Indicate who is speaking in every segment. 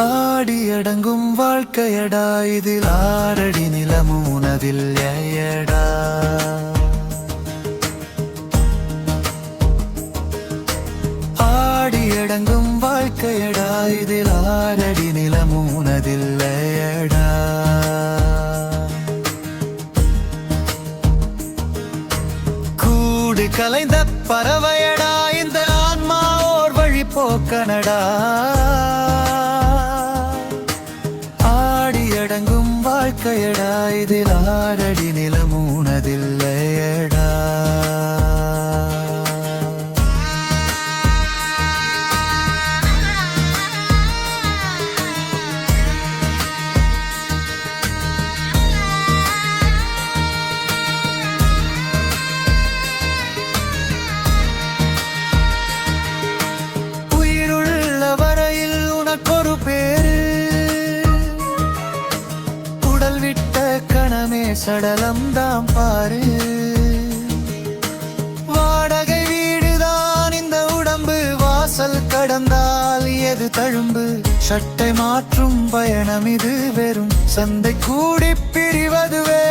Speaker 1: ஆடியடங்கும் வாழ்க்கையடா இதில் ஆரடி நிலமும் உனதில் ஏயடா. ஆடியடங்கும் வாழ்க்கையடா இதில் ஆரடி நிலமும் உனதில் ஏயடா. கூடு கலைந்த பறவையடா இந்த ஆன்மா ஓர் வழி போக்கனடா. ஆடியடங்கும் வாழ்க்கையடா இதில் ஆரடி நிலமும் உனதில் ஏயடா. உனக்கொரு பேரு உடல் விட்ட கணமே சடலம் தாம் பாரு. வாடகை வீடுதான் இந்த உடம்பு, வாசல் கடந்தால் எது தழும்பு. சட்டை மாற்றும் பயணம் இது வெறும் சந்தை கூடி பிரிவதுவே.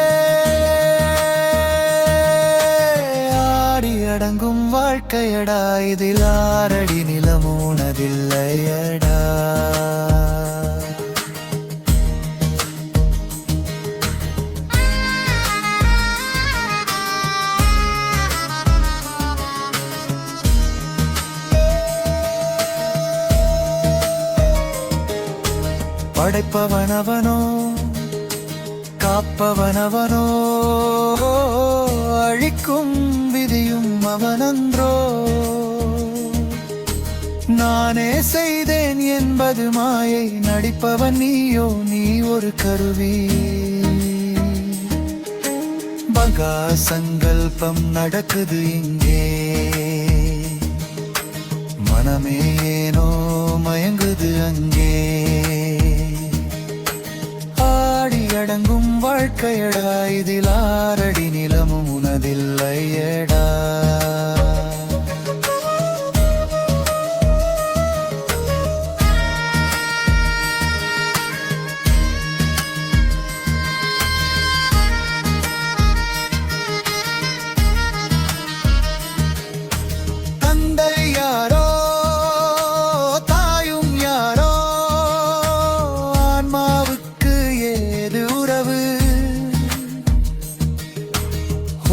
Speaker 1: ஆடியடங்கும் வாழ்க்கையடா இதில் ஆரடி நிலமும் உனதில்லையடா. படைப்பவனவனோ காப்பவனவனோ, அழிக்கும் விதியும் அவனன்றோ. நானே செய்தேன் என்பது மாயை, நடிப்பவன் நீயோ நீ ஒரு கருவி. பகா சங்கல்பம் நடக்குது இங்கே, மனமே ஏனோ மயங்குது அங்கே. ஆடியடங்கும் வாழ்க்கையடா இதில் ஆரடி நிலமும் உனதில்லையடா. தந்தை யாரோ தாயும் யாரோ, ஆன்மாவுக்கு ஏது உறவு.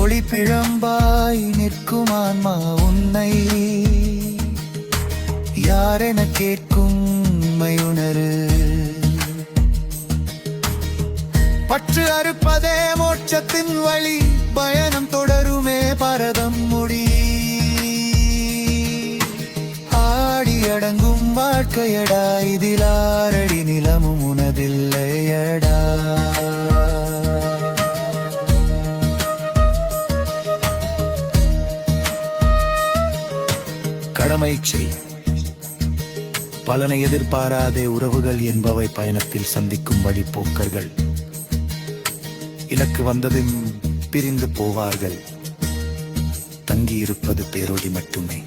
Speaker 1: ஒளி பிழம்பாய் நிற்கும் ஆன்மா உன்னை யாரென கேட்கும் உணரு. பற்று அறுப்பதே மோட்சத்தின் வழி, பயணம் தொடருமே பரதம் முடி. ஆடியடங்கும் வாழ்க்கையடா இதில் ஆரடி நிலமும் உனதில்லையடா. கடமை செய், பலனை எதிர்பாராதே. உறவுகள் என்பவை பயணத்தில் சந்திக்கும் வழிப்போக்கர்கள். இலக்கு வந்ததும் பிரிந்து போவார்கள், தங்கியிருப்பது பேரொளி மட்டுமே.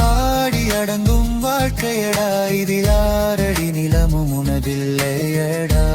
Speaker 1: ஆடியடங்கும் வாழ்க்கையடா இதில் ஆரடி நிலமும் உனதில்லையடா.